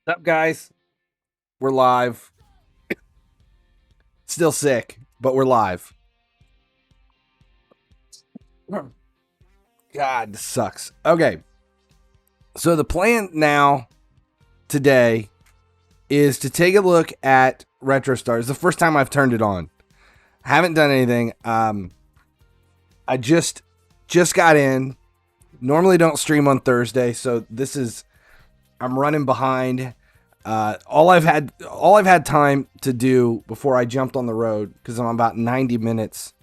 What's up, guys? We're live. Still sick, but we're live. God, this sucks. Okay. So the plan now, today, is to take a look at Retro Stars. The first time I've turned it on. I haven't done anything. I just got in. Normally don't stream on Thursday, so I'm running behind. All I've had time to do before I jumped on the road, because I'm about 90 minutes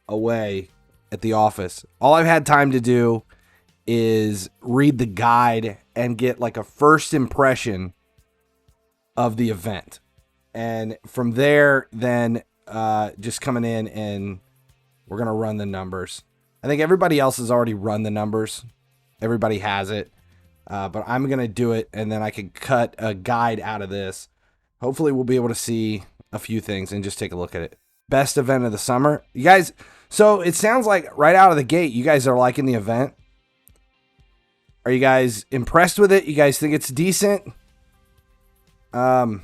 away at the office. All I've had time to do is read the guide and get like a first impression of the event. And from there, then just coming in and we're going to run the numbers. I think everybody else has already run the numbers. Everybody has it. But I'm going to do it, and then I can cut a guide out of this. Hopefully we'll be able to see a few things and just take a look at it. Best event of the summer. You guys, so it sounds like right out of the gate, you guys are liking the event. Are you guys impressed with it? You guys think it's decent? $20.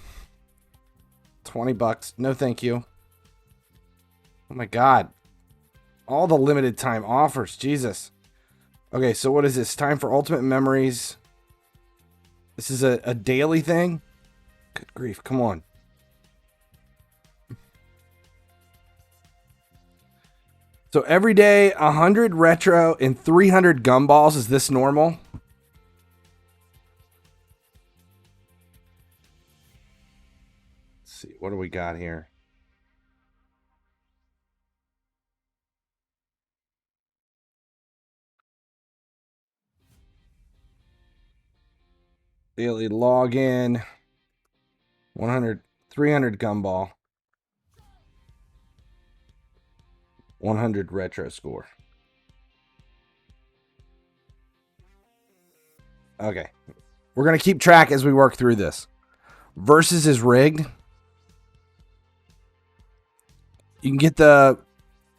No, thank you. Oh my God. All the limited time offers. Jesus. Okay, so what is this? Time for Ultimate Memories. This is a daily thing? Good grief, come on. So every day, 100 retro and 300 gumballs. Is this normal? Let's see, what do we got here? Daily login, 300 gumball, 100 retro score. Okay. We're going to keep track as we work through this. Versus is rigged. You can get the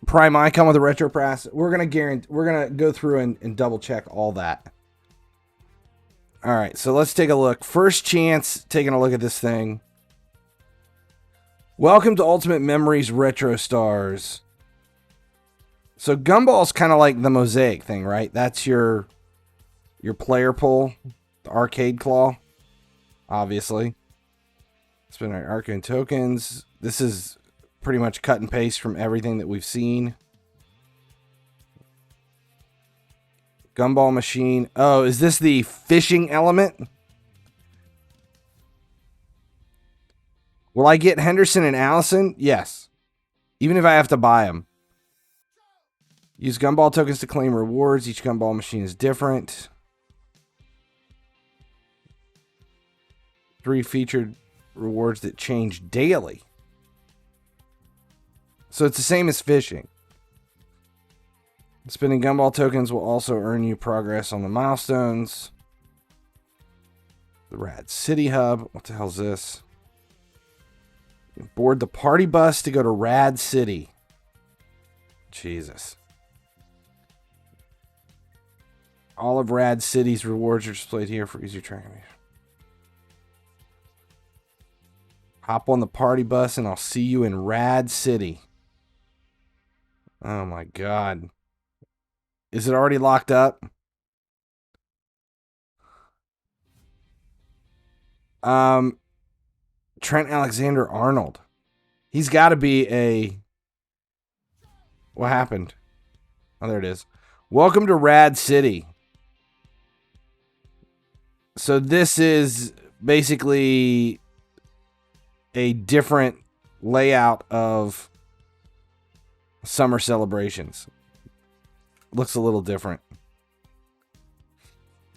prime icon with the retro press. We're going to go through and double check all that. All right, so let's take a look. First chance taking a look at this thing. Welcome to Ultimate Memories Retro Stars. So Gumball's kind of like the mosaic thing, right? That's your player pool, the arcade claw, obviously. Spin our arcane tokens. This is pretty much cut and paste from everything that we've seen. Gumball Machine. Oh, is this the fishing element? Will I get Henderson and Allison? Yes. Even if I have to buy them. Use Gumball tokens to claim rewards. Each Gumball Machine is different. 3 featured rewards that change daily. So it's the same as fishing. Spending Gumball tokens will also earn you progress on the milestones. The Rad City Hub. What the hell is this? Board the party bus to go to Rad City. Jesus. All of Rad City's rewards are displayed here for easier tracking. Hop on the party bus and I'll see you in Rad City. Oh my God. Is it already locked up? Trent Alexander-Arnold. He's got to be a... What happened? Oh, there it is. Welcome to Rad City. So this is basically a different layout of summer celebrations. Looks a little different.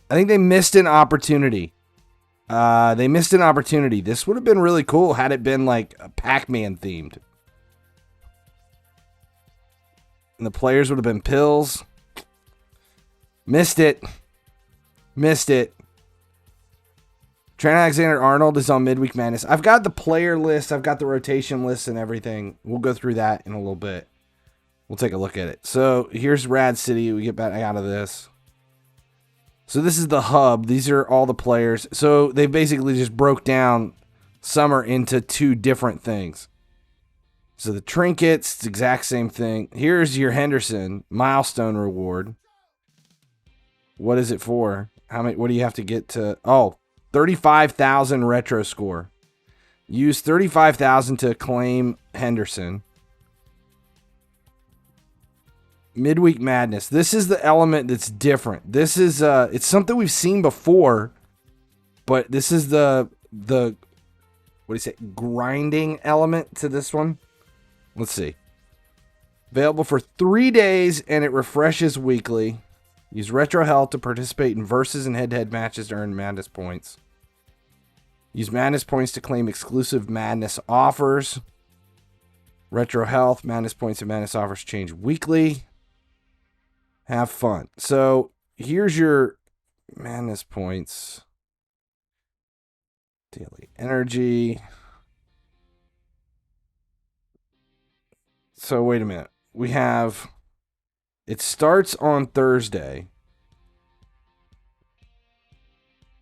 I think they missed an opportunity. This would have been really cool had it been like a Pac-Man themed. And the players would have been pills. Missed it. Trent Alexander-Arnold is on Midweek Madness. I've got the player list. I've got the rotation list and everything. We'll go through that in a little bit. We'll take a look at it. So here's Rad City. We get back out of this. So this is the hub. These are all the players. So they basically just broke down Summer into two different things. So the trinkets, it's the exact same thing. Here's your Henderson Milestone Reward. What is it for? How many? What do you have to get to? Oh, 35,000 retro score. Use 35,000 to claim Henderson. Midweek Madness. This is the element that's different. This is it's something we've seen before, but this is the what do you say? Grinding element to this one. Let's see. Available for 3 days and it refreshes weekly. Use Retro Health to participate in versus and head-to-head matches to earn Madness points. Use Madness points to claim exclusive Madness offers. Retro Health, Madness points and Madness offers change weekly. Have fun. So here's your Madness points. Daily energy. So wait a minute. We have, it starts on Thursday.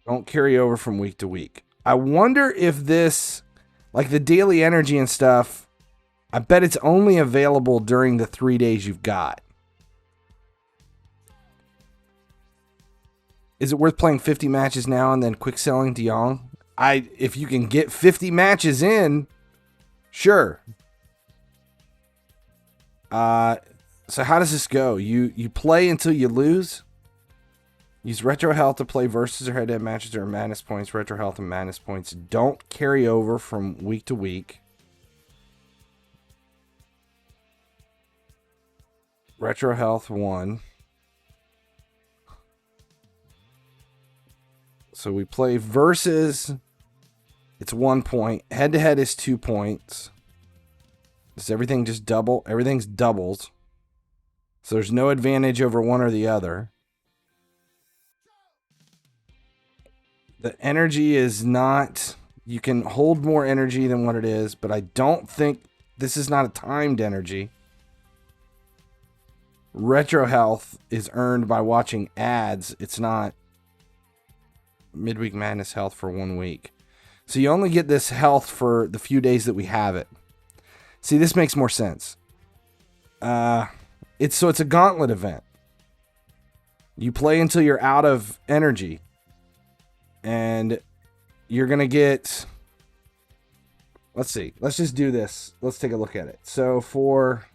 Don't carry over from week to week. I wonder if this, like the daily energy and stuff, I bet it's only available during the 3 days you've got. Is it worth playing 50 matches now and then quick selling De Jong? If you can get 50 matches in, sure. So how does this go? You play until you lose? Use Retro Health to play versus or head-to-head matches or Madness points. Retro Health and Madness points don't carry over from week to week. Retro Health 1. So we play versus. It's 1 point. Head-to-head is 2 points. Does everything just double? Everything's doubles. So there's no advantage over one or the other. The energy is not... You can hold more energy than what it is, but I don't think... This is not a timed energy. Retro Health is earned by watching ads. It's not Midweek Madness health for 1 week. So you only get this health for the few days that we have it. See, this makes more sense. It's a gauntlet event. You play until you're out of energy. And you're going to get... Let's see. Let's just do this. Let's take a look at it. So for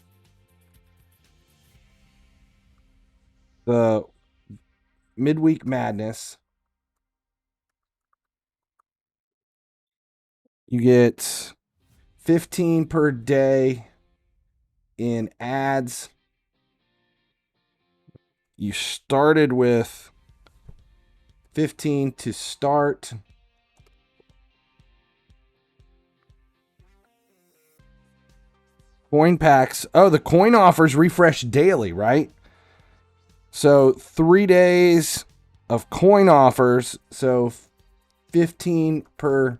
the Midweek Madness, you get 15 per day in ads. You started with 15 to start. Coin packs. Oh, the coin offers refresh daily, right? So 3 days of coin offers. So 15 per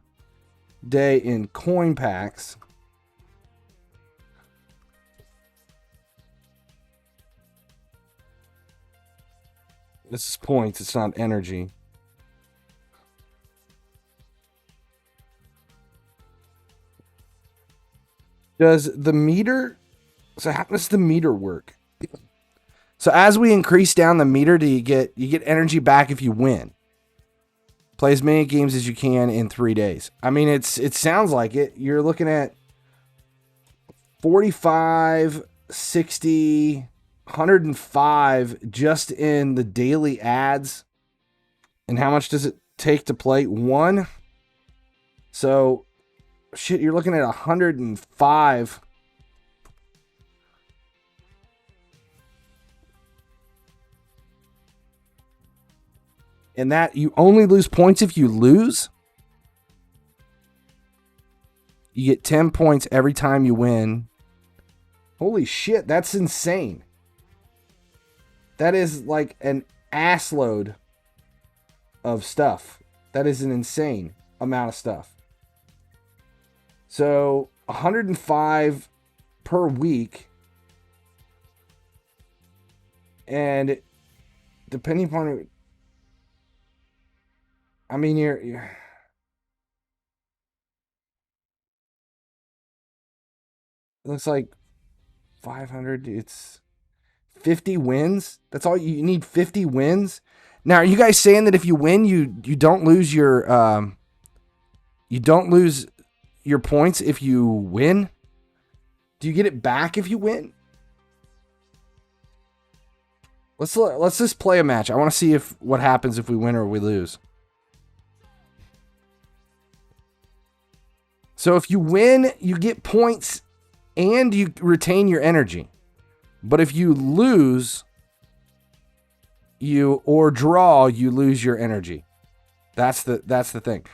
day in coin packs. This is points. It's not energy. Does the meter... So how does the meter work? So as we increase down the meter, you get energy back if you win. Play as many games as you can in 3 days. I mean, it sounds like it. You're looking at 45, 60, 105 just in the daily ads. And how much does it take to play? 1. So, shit, you're looking at 105. And that you only lose points if you lose. You get 10 points every time you win. Holy shit, that's insane. That is like an ass load of stuff. That is an insane amount of stuff. So 105 per week. And depending upon I mean, you're it looks like 500. It's 50 wins. That's all you need. 50 wins. Now, are you guys saying that if you win, you don't lose your you don't lose your points if you win? Do you get it back if you win? Let's just play a match. I want to see what happens if we win or we lose. So if you win, you get points and you retain your energy. But if you lose, or draw, you lose your energy. That's the thing.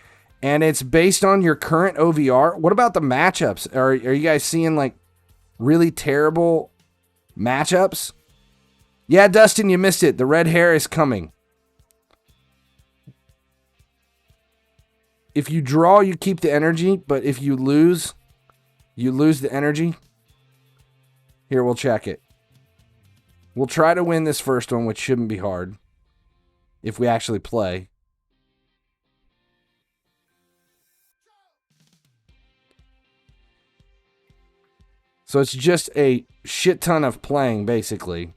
And it's based on your current OVR. What about the matchups? Are you guys seeing like really terrible matchups? Yeah, Dustin, you missed it. The red hair is coming. If you draw, you keep the energy, but if you lose the energy. Here, we'll check it. We'll try to win this first one, which shouldn't be hard if we actually play. So it's just a shit ton of playing, basically.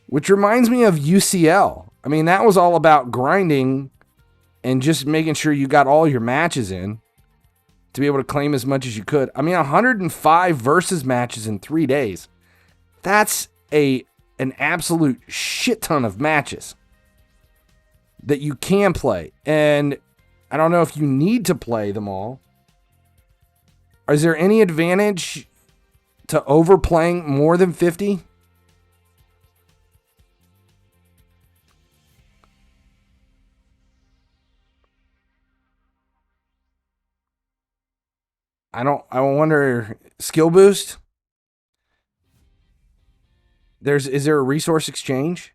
Which reminds me of UCL. I mean, that was all about grinding and just making sure you got all your matches in to be able to claim as much as you could. I mean, 105 versus matches in 3 days. That's an absolute shit ton of matches that you can play. And I don't know if you need to play them all. Is there any advantage to overplaying more than 50? I wonder, skill boost? Is there a resource exchange?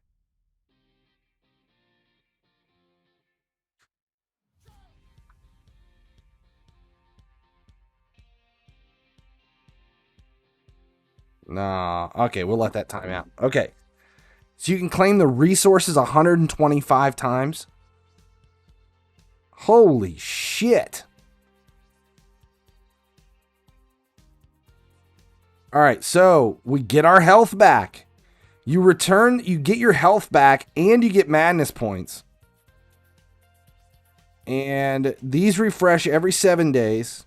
Nah. Okay, we'll let that time out. Okay. So you can claim the resources 125 times. Holy shit. All right, so we get our health back. You get your health back, and you get madness points. And these refresh every 7 days.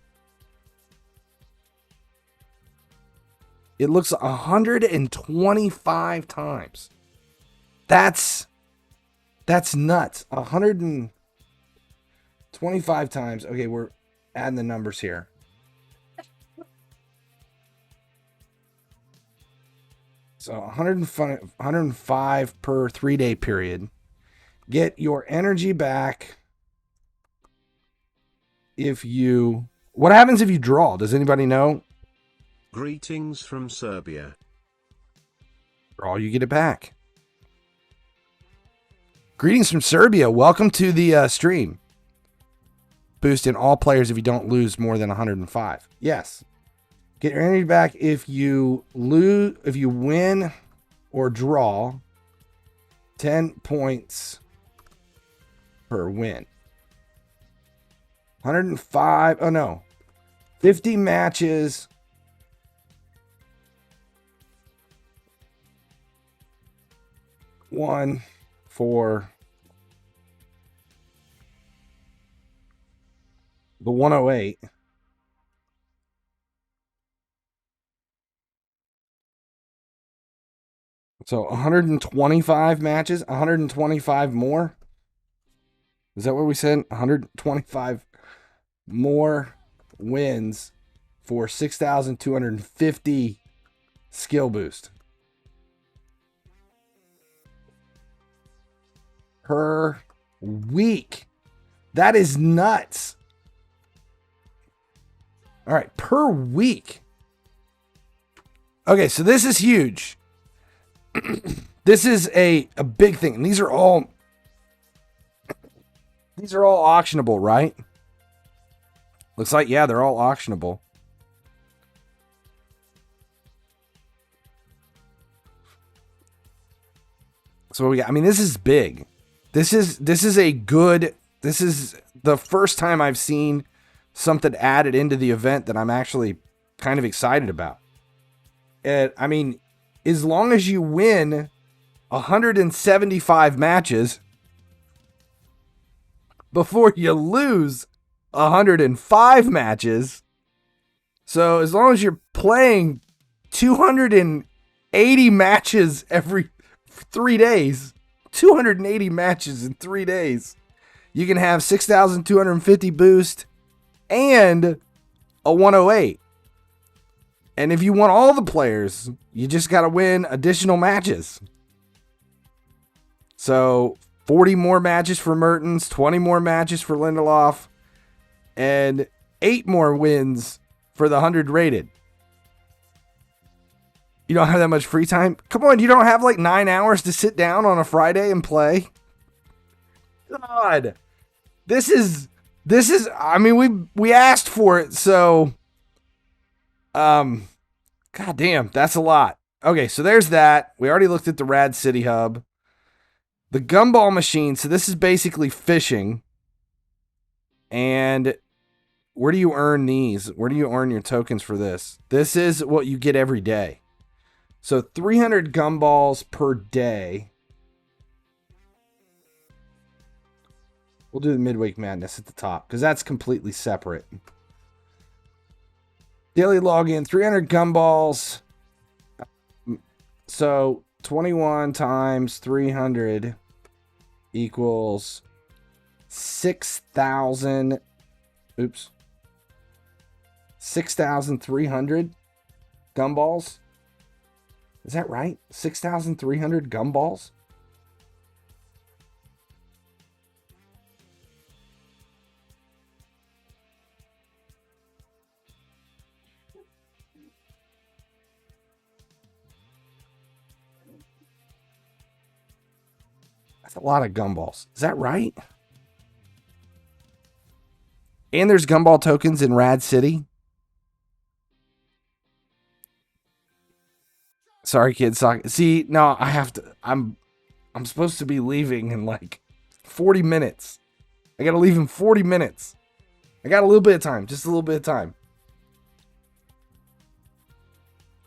It looks 125 times. That's nuts. 125 times. Okay, we're adding the numbers here. So 105 per 3 day period. Get your energy back if you... What happens if you draw? Does anybody know? Greetings from Serbia. Draw, you get it back. Greetings from Serbia. Welcome to the stream. Boost in all players if you don't lose more than 105. Yes. Get your energy back if you win or draw 10 points per win. 105. Oh no. 50 matches. One for the 108. So 125 matches, 125 more. Is that what we said? 125 more wins for 6,250 skill boost. Per week. That is nuts. All right, per week. Okay, so this is huge. This is a big thing. And these are all auctionable, right? Looks like, yeah, they're all auctionable. So what we got, I mean, this is big. This is the first time I've seen something added into the event that I'm actually kind of excited about. And I mean, as long as you win 175 matches before you lose 105 matches. So as long as you're playing 280 matches every 3 days, 280 matches in 3 days, you can have 6,250 boost and a 108. And if you want all the players, you just got to win additional matches. So 40 more matches for Mertens, 20 more matches for Lindelof, and 8 more wins for the 100 rated. You don't have that much free time? Come on, you don't have like 9 hours to sit down on a Friday and play? God. This is I mean, we asked for it, so God damn, that's a lot. Okay, so there's that. We already looked at the Rad City Hub. The Gumball Machine, so this is basically fishing. And where do you earn these? Where do you earn your tokens for this? This is what you get every day. So 300 gumballs per day. We'll do the Midweek Madness at the top because that's completely separate. Daily login, 300 gumballs. So 21 times 300 equals 6,000. Oops. 6,300 gumballs. Is that right? 6,300 gumballs? That's a lot of gumballs. Is that right? And there's gumball tokens in Rad City. Sorry, kids. See, no, I have to. I'm supposed to be leaving in like 40 minutes. I got to leave in 40 minutes. I got a little bit of time. Just a little bit of time.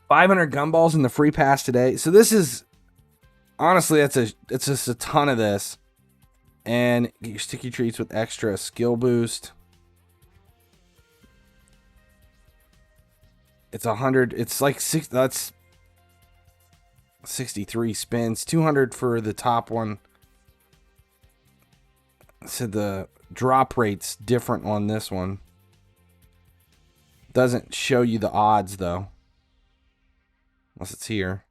500 gumballs in the free pass today. So this is... Honestly, it's just a ton of this. And get your sticky treats with extra skill boost. It's 100. It's like 6. That's 63 spins. 200 for the top one. So the drop rate's different on this one. Doesn't show you the odds though. Unless it's here.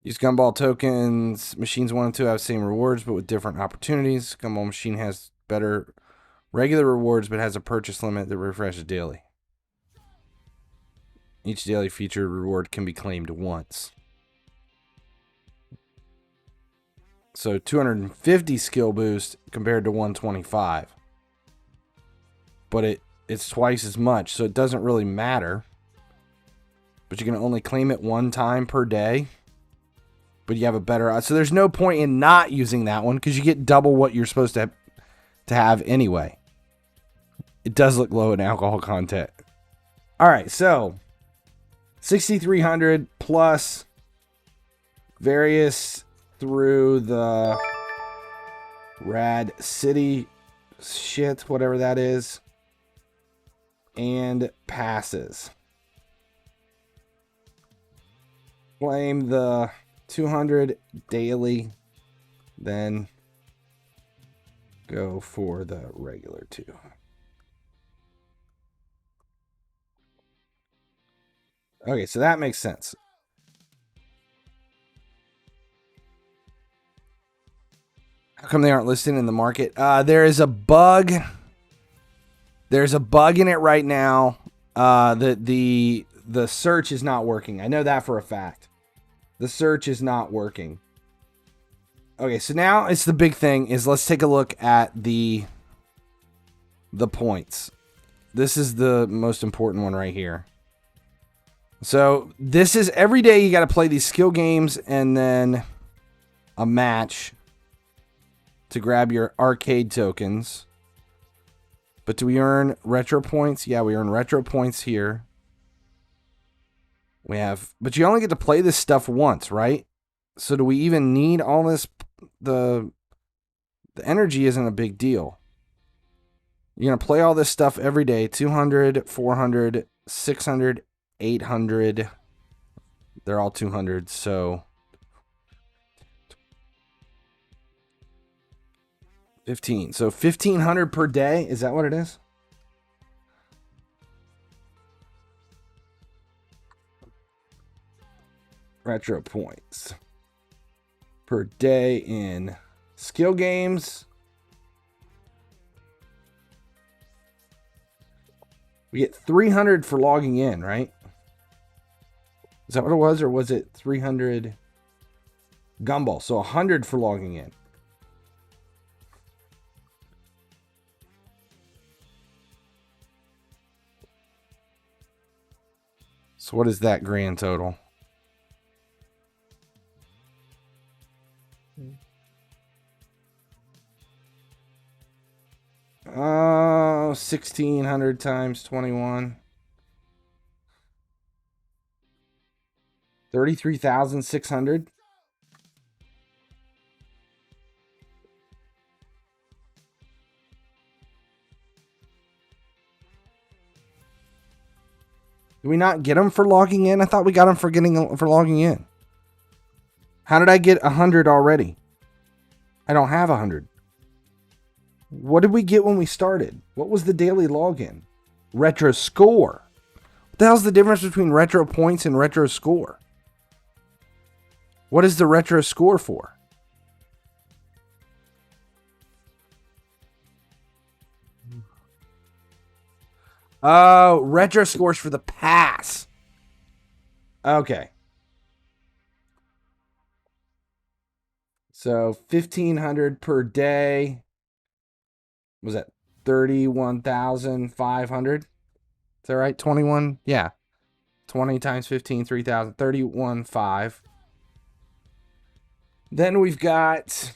Use Gumball tokens. Machines 1 and 2 have the same rewards, but with different opportunities. Gumball Machine has better regular rewards, but has a purchase limit that refreshes daily. Each daily featured reward can be claimed once. So 250 skill boost compared to 125. But it's twice as much, so it doesn't really matter. But you can only claim it one time per day. But you have a better odds. So there's no point in not using that one because you get double what you're supposed to have anyway. It does look low in alcohol content. All right, so 6,300 plus various through the Rad City shit, whatever that is, and passes. Claim the 200 daily, then go for the regular 2. Okay, so that makes sense. How come they aren't listed in the market? There is a bug. There's a bug in it right now. The search is not working. I know that for a fact. The search is not working. Okay, so now it's the big thing is let's take a look at the points. This is the most important one right here. So this is every day you got to play these skill games and then a match to grab your arcade tokens. But do we earn retro points? Yeah, we earn retro points here. We have, but you only get to play this stuff once, right? So do we even need all this? The energy isn't a big deal. You're going to play all this stuff every day. 200, 400, 600, 800. They're all 200, so 15. So 1,500 per day. Is that what it is? Retro points per day in skill games. We get 300 for logging in, right? Is that what it was, or was it 300 Gumball? So 100 for logging in. So what is that grand total? Oh, 1,600 times 21. 33,600. Do we not get them for logging in? I thought we got them for logging in. How did I get 100 already? I don't have 100. What did we get when we started? What was the daily login? Retro score. What the hell's the difference between retro points and retro score? What is the retro score for? Oh, retro scores for the pass. Okay. So 1,500 per day. Was that 31,500? Is that right? 21? Yeah. 20 times 15, 3,000. 31,500. Then we've got,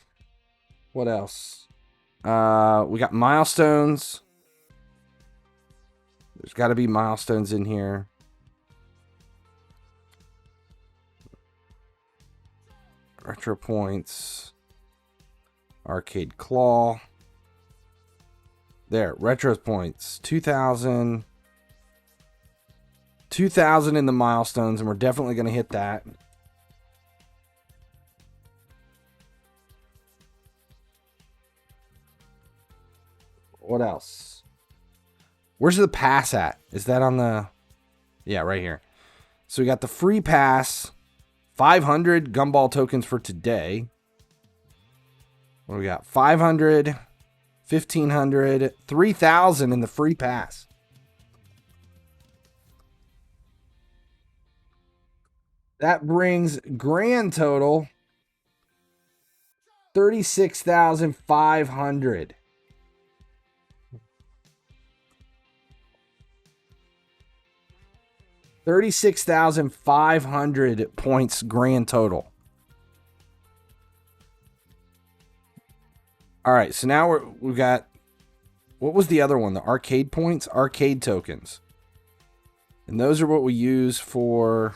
what else? We got milestones. There's got to be milestones in here. Retro points. Arcade claw. There, retro points. 2,000. 2,000 in the milestones, and we're definitely going to hit that. What else? Where's the pass at? Is that on the... Yeah, right here. So we got the free pass. 500 Gumball tokens for today. What do we got? 500, 1,500, 3,000 in the free pass. That brings grand total 36,500. $36,500 points grand total. All right, so now we've got, what was the other one? The arcade points, arcade tokens, and those are what we use for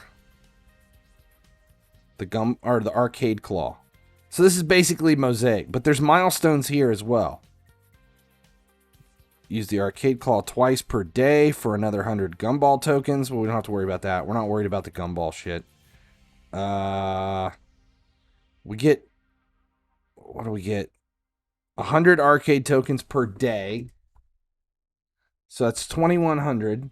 the arcade claw. So this is basically Mosaic, but there's milestones here as well. Use the arcade claw twice per day for another 100 Gumball tokens. Well, we don't have to worry about that. We're not worried about the Gumball shit. We get, what do we get? 100 arcade tokens per day. So that's 2,100.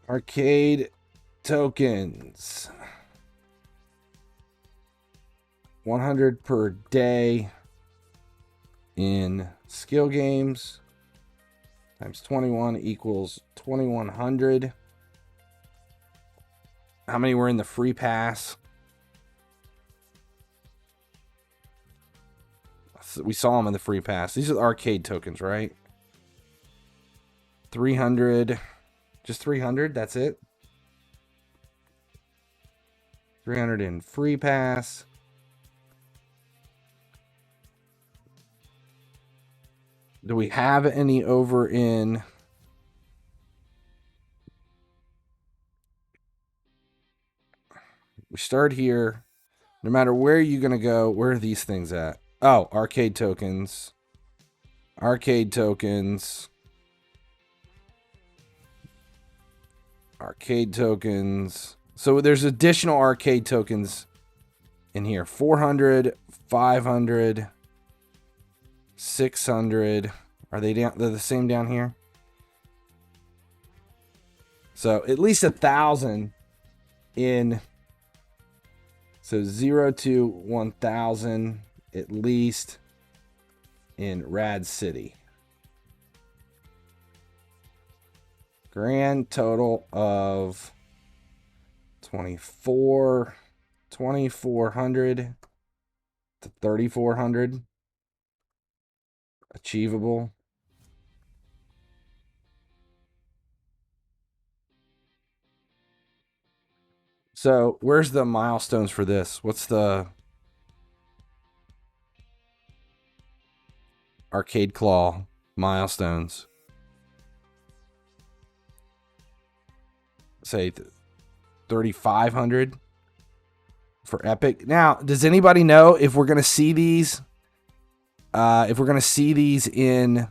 Arcade tokens. 100 per day in skill games. Times 21 equals 2,100. How many were in the free pass? We saw them in the free pass. These are the arcade tokens, right? 300. Just 300, that's it. 300 in free pass. Do we have any over in... We start here. No matter where you're going to go, where are these things at? Oh, arcade tokens. Arcade tokens. Arcade tokens. So there's additional arcade tokens in here. 400, 500, 600. Are they down? They're the same down here. So at least 1,000 in. So 0 to 1,000 at least in Rad City. Grand total of 2,400 to 3,400 achievable. So where's the milestones for this? What's the Arcade Claw milestones? Say 3,500 for Epic. Now, does anybody know if we're going to see these? If we're going to see these in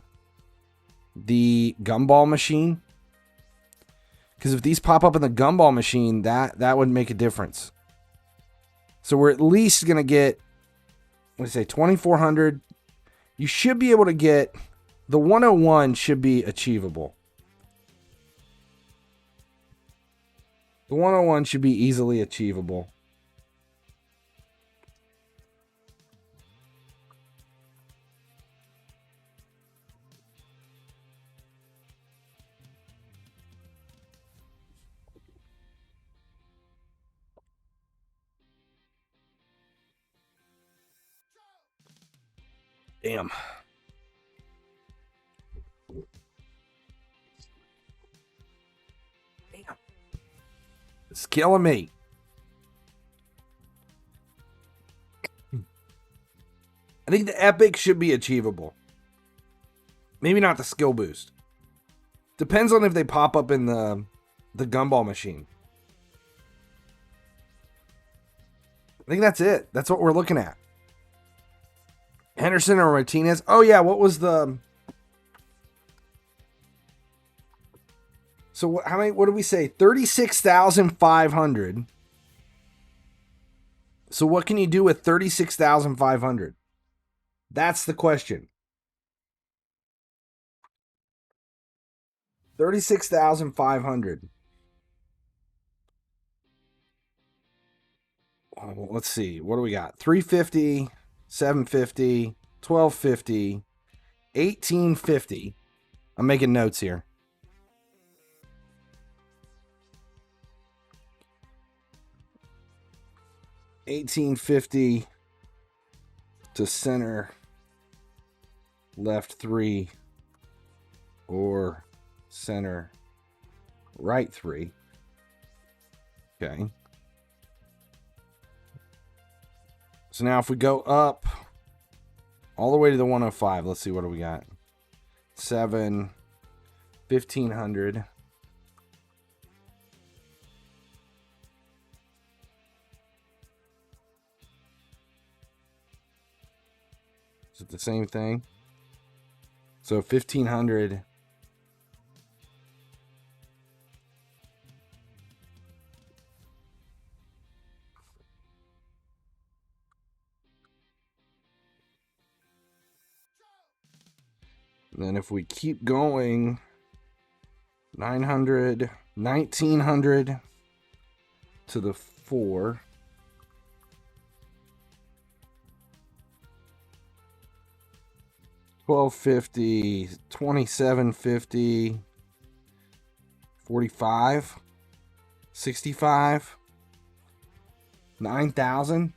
the Gumball Machine? Because if these pop up in the Gumball Machine, that would make a difference. So we're at least going to get, what do you say, 2,400. You should be able to get, the 101 should be achievable. The 101 should be easily achievable. Damn. Damn. It's killing me. I think the Epic should be achievable. Maybe not the skill boost. Depends on if they pop up in the Gumball Machine. I think that's it. That's what we're looking at. Henderson or Martinez. Oh, yeah. What was the... So how many? What did we say? 36,500. So what can you do with 36,500? That's the question. 36,500. Let's see. What do we got? 350, 750, 1250, 1850. I'm making notes here. $18.50 to center left 3 or center right 3. Okay. So now if we go up all the way to the 105, let's see, what do we got? 7, 1,500. Is it the same thing? So 1,500. And then if we keep going, 900, 1,900 to the 4. $12.50, $27.50, $45, $65. 9,000?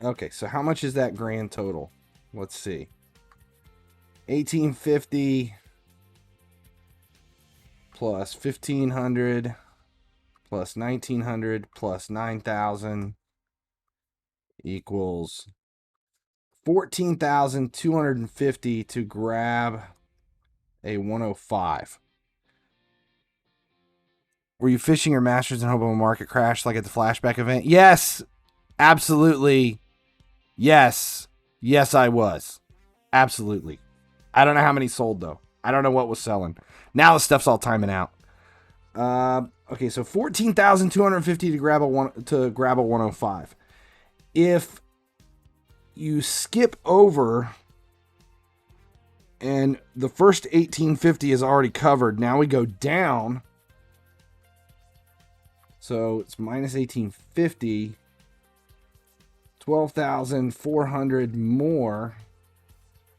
Okay, so how much is that grand total? Let's see. 1850 plus 1500 plus 1900 plus 9,000 equals 14,250 to grab a 105. Were you fishing your masters in hope of a market crash like at the flashback event? Yes, absolutely. Yes, I was. Absolutely. I don't know how many sold though. I don't know what was selling. Now the stuff's all timing out. Okay, so 14,250 to grab a 105. If you skip over and the first 1850 is already covered, now we go down. So it's minus 1850, 12,400 more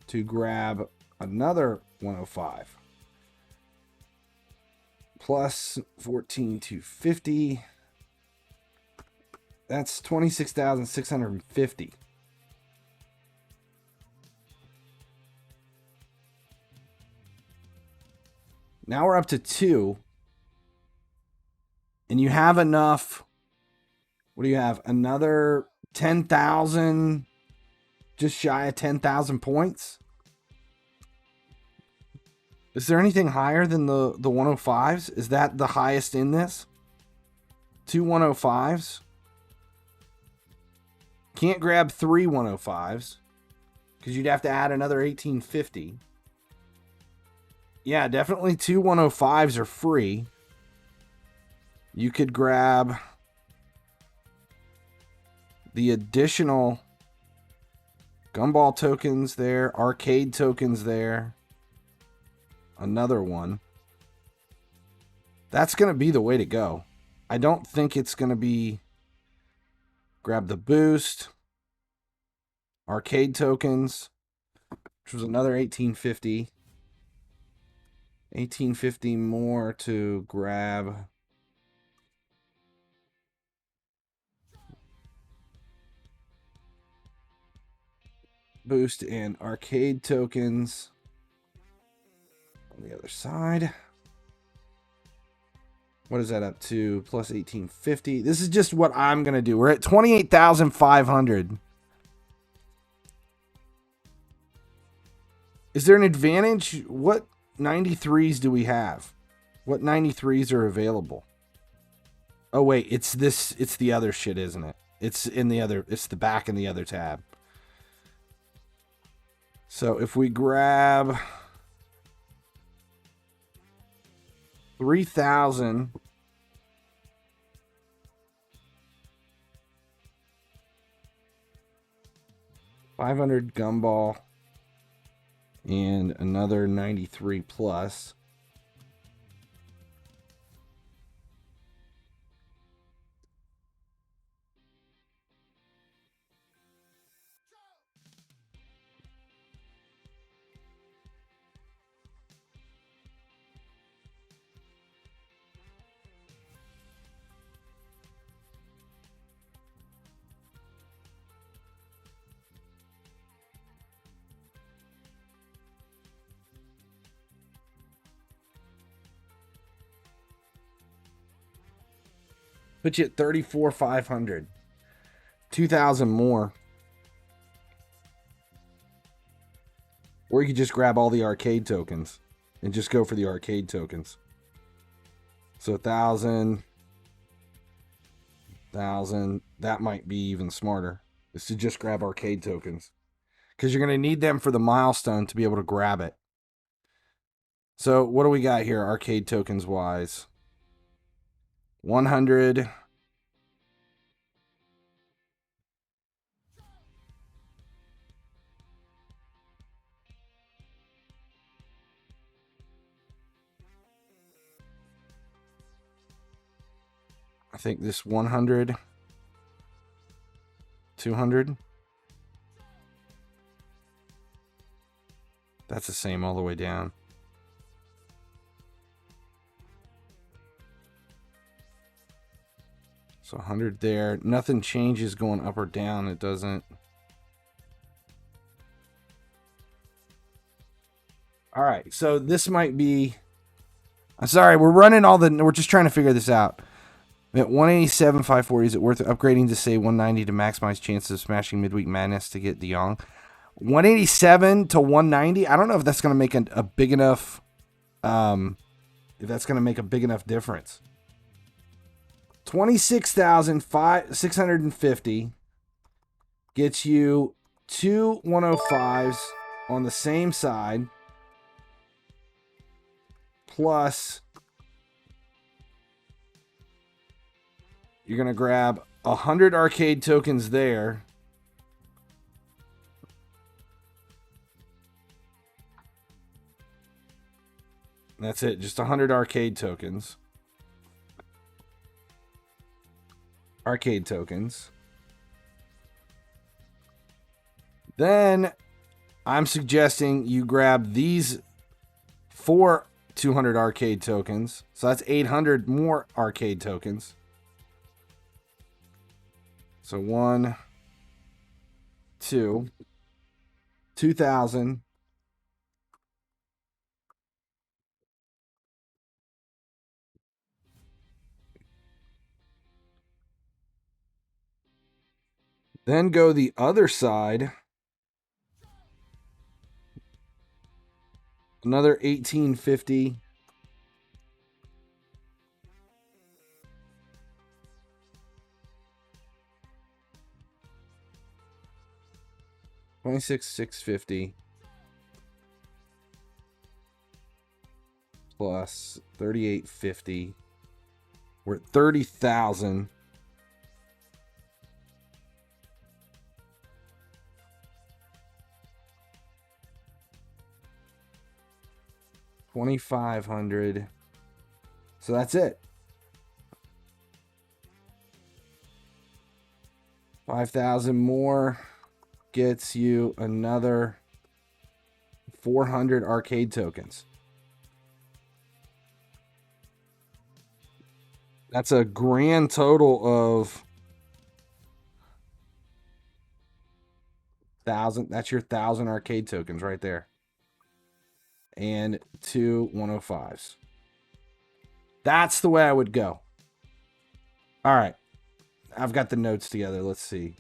to grab another 105. Plus 14,250. That's 26,650. Now we're up to 2. And you have enough. What do you have? Another 10,000, just shy of 10,000 points. Is there anything higher than the 105s? Is that the highest in this? 2 105s. Can't grab 3 105s because you'd have to add another 1850. Yeah, definitely 2 105s are free. You could grab the additional Gumball tokens there, arcade tokens there, another one. That's going to be the way to go. I don't think it's going to be grab the boost, arcade tokens, which was another 1850. 1850 more to grab boost and arcade tokens on the other side. What is that up to? Plus 1850. This is just what I'm going to do. We're at 28,500. Is there an advantage? What 93s do we have? What 93s are available? Oh, wait. It's this. It's the other shit, isn't it? It's in the other. It's the back in the other tab. So if we grab 3,000 500 Gumball and another 93 plus. Put you at 34,500. 2,000 more. Or you could just grab all the arcade tokens and just go for the arcade tokens. So 1,000. That might be even smarter. Is to just grab arcade tokens. Because you're going to need them for the milestone to be able to grab it. So what do we got here arcade tokens wise? 100. I think this 100. 200. That's the same all the way down. So 100 there. Nothing changes going up or down. It doesn't. All right. So this might be. I'm sorry. We're just trying to figure this out. At 187, 540, is it worth upgrading to say 190 to maximize chances of smashing Midweek Madness to get De Jong? 187 to 190. I don't know if that's going to make a big enough. If that's going to make a big enough difference. 26,650 gets you two 105s on the same side, plus you're going to grab 100 arcade tokens there. That's it, just 100 arcade tokens. Arcade tokens. Then I'm suggesting you grab these 4 200 arcade tokens. So that's 800 more arcade tokens. So 1, 2, 2,000. Then go the other side. Another 1850. $26,650 plus $38.50. We're at 30,000. $2,500. So that's it. 5,000 more gets you another 400 arcade tokens. That's a grand total of 1,000. That's your 1,000 arcade tokens right there. And 2 105s. That's the way I would go. All right. I've got the notes together. Let's see.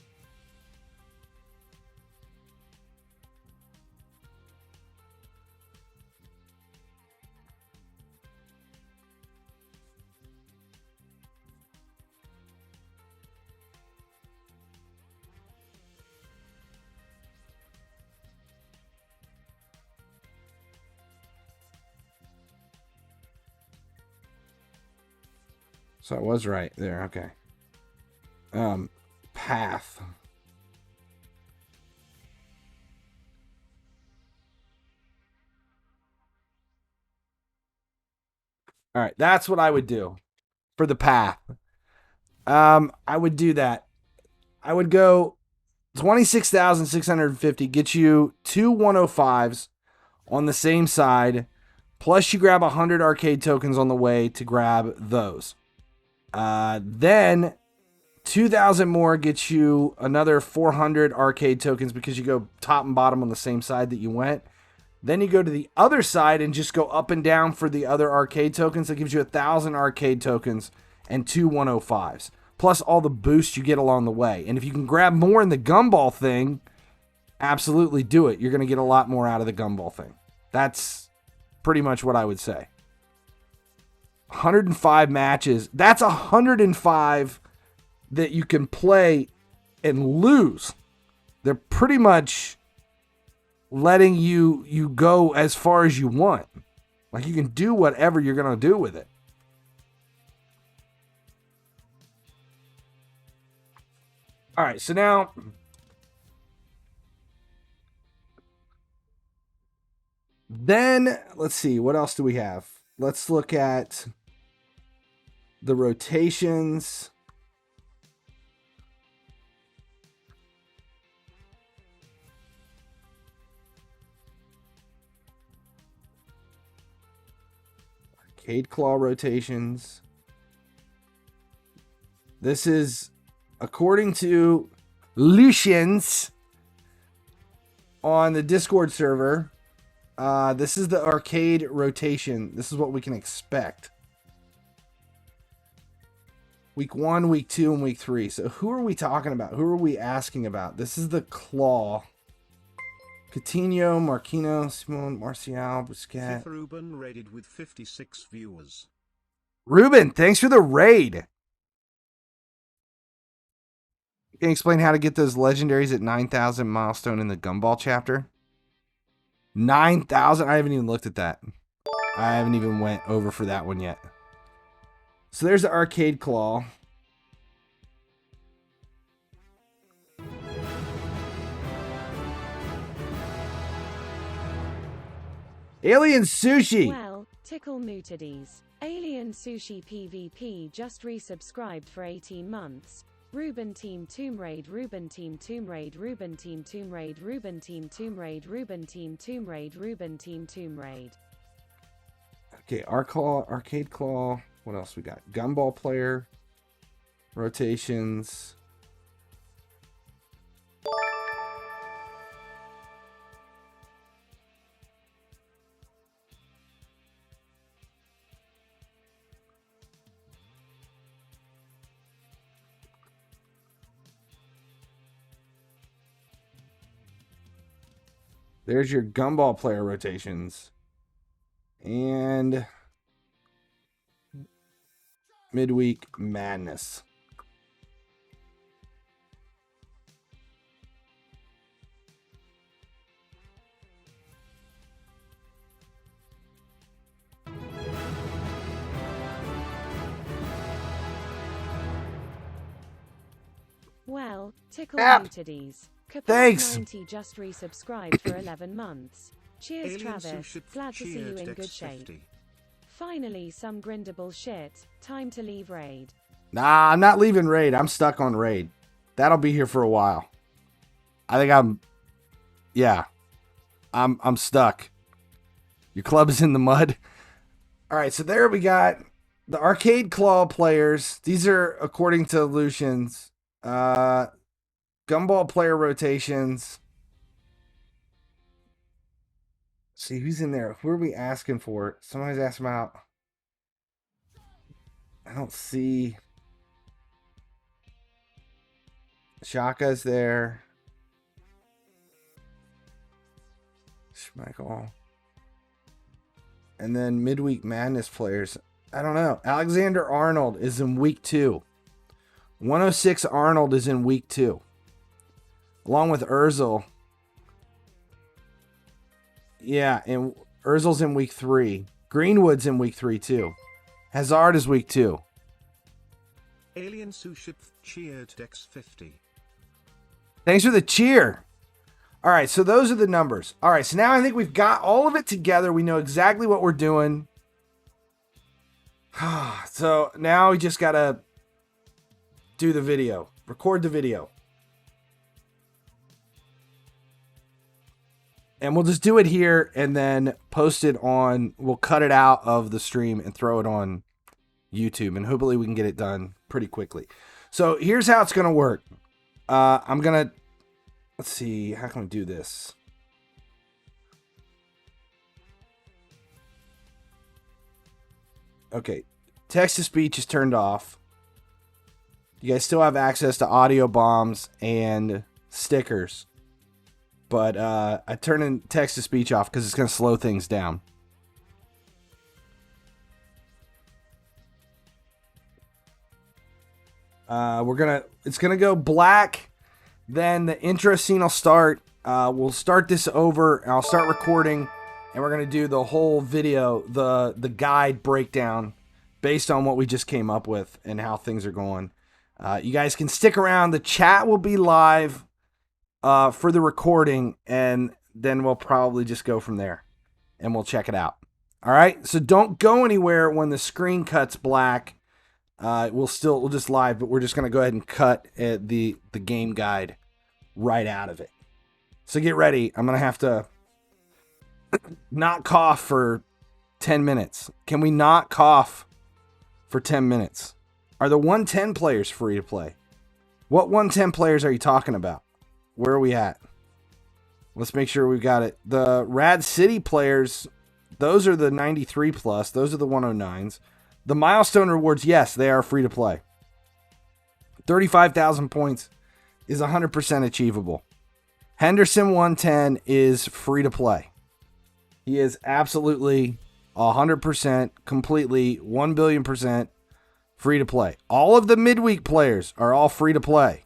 So I was right there. Okay. Path. All right, that's what I would do for the path. I would do that. I would go 26,650, get you 2 105s on the same side, plus you grab 100 arcade tokens on the way to grab those. Then 2,000 more gets you another 400 arcade tokens because you go top and bottom on the same side that you went. Then you go to the other side and just go up and down for the other arcade tokens. That gives you 1,000 arcade tokens and 2 105s, plus all the boosts you get along the way. And if you can grab more in the Gumball thing, absolutely do it. You're going to get a lot more out of the Gumball thing. That's pretty much what I would say. 105 matches. That's 105 that you can play and lose. They're pretty much letting you go as far as you want. Like, you can do whatever you're going to do with it. All right, so now then let's see, what else do we have? Let's look at the rotations. Arcade claw rotations. This is according to Lucians on the Discord server. This is the arcade rotation. This is what we can expect. Week 1, week 2, and week 3. So who are we talking about? Who are we asking about? This is the Claw. Coutinho, Marquinhos, Simon, Martial, Busquets. Ruben raided with 56 viewers. Ruben, thanks for the raid. Can you explain how to get those legendaries at 9,000 milestone in the Gumball chapter? 9,000? I haven't even looked at that. I haven't even went over for that one yet. So there's the arcade claw. Alien Sushi. Well, tickle mootedies. Alien Sushi PvP just resubscribed for 18 months. Ruben Team Tomb Raid, Ruben Team Tomb Raid, Ruben Team Tomb Raid, Ruben Team Tomb Raid, Ruben Team Tomb Raid, Ruben Team Tomb Raid. Okay, arcade claw. What else we got? Gumball player. Rotations. There's your Gumball player rotations. And Midweek Madness. Well, tickle App. mootedies. Thanks. 90 just resubscribed for 11 months. Cheers, Alien Travis. Sushi Glad to see you cheered in good Dex shape. 50. Finally, some grindable shit. Time to leave raid. Nah, I'm not leaving raid. I'm stuck on raid. That'll be here for a while. I think I'm stuck. Your club is in the mud. All right, so there we got the arcade claw players. These are according to Lucian's. Gumball player rotations. Let's see who's in there. Who are we asking for? Somebody's asking about. I don't see. Shaka's there. Schmeichel. And then Midweek Madness players. I don't know. Alexander Arnold is in week 2. 106 Arnold is in week 2. Along with Ozil. Yeah, and Ozil's in week 3. Greenwood's in week 3 too. Hazard is week 2. Alien Sushi cheered Dex 50. Thanks for the cheer. All right, so those are the numbers. All right, so now I think we've got all of it together. We know exactly what we're doing. So now we just got to do the video. Record the video. And we'll just do it here and then post it on, we'll cut it out of the stream and throw it on YouTube. And hopefully we can get it done pretty quickly. So here's how it's going to work. I'm going to, let's see, how can we do this? Okay, text to speech is turned off. You guys still have access to audio bombs and stickers. But I turn in text to speech off because it's going to slow things down. It's going to go black. Then the intro scene will start. We'll start this over. And I'll start recording. And we're going to do the whole video, the guide breakdown based on what we just came up with and how things are going. You guys can stick around. The chat will be live for the recording, and then we'll probably just go from there, and we'll check it out. All right, so don't go anywhere when the screen cuts black. We'll just live, but we're just gonna go ahead and cut the game guide right out of it. So get ready. I'm gonna have to not cough for 10 minutes. Can we not cough for 10 minutes? Are the 110 players free to play? What 110 players are you talking about? Where are we at? Let's make sure we've got it. The Rad City players, those are the 93 plus. Those are the 109s. The Milestone Rewards, yes, they are free to play. 35,000 points is 100% achievable. Henderson 110 is free to play. He is absolutely 100%, completely, 1 billion percent free to play. All of the midweek players are all free to play.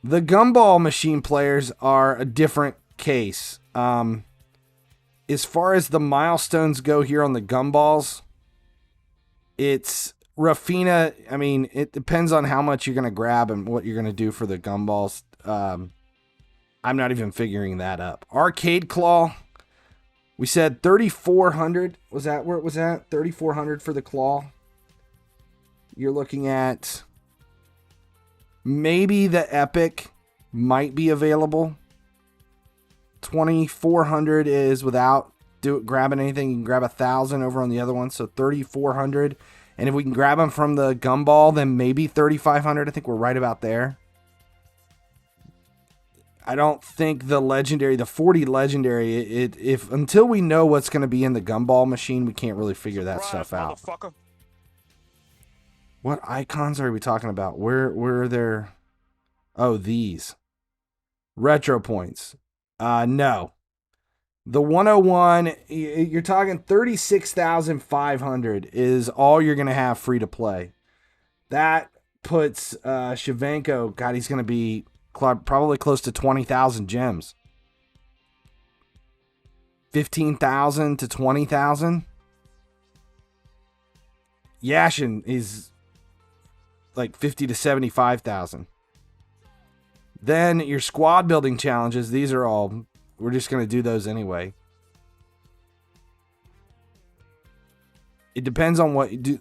The Gumball Machine players are a different case. As far as the milestones go here on the Gumballs, it's Rafina. I mean, it depends on how much you're going to grab and what you're going to do for the Gumballs. I'm not even figuring that up. Arcade Claw, we said 3,400. Was that where it was at? 3,400 for the Claw. You're looking at maybe the Epic might be available. 2,400 is without grabbing anything. You can grab 1,000 over on the other one, so 3,400. And if we can grab them from the Gumball, then maybe 3,500. I think we're right about there. I don't think the legendary, the 40 legendary, if until we know what's going to be in the Gumball Machine, we can't really figure that stuff out. What icons are we talking about? Where are there? Oh, these. Retro points. No. The 101, you're talking 36,500 is all you're going to have free to play. That puts Shevchenko, God, he's going to be probably close to 20,000 gems. 15,000 to 20,000. Yashin is like 50 to 75,000. Then your squad building challenges, these are all, we're just going to do those anyway. It depends on what you do.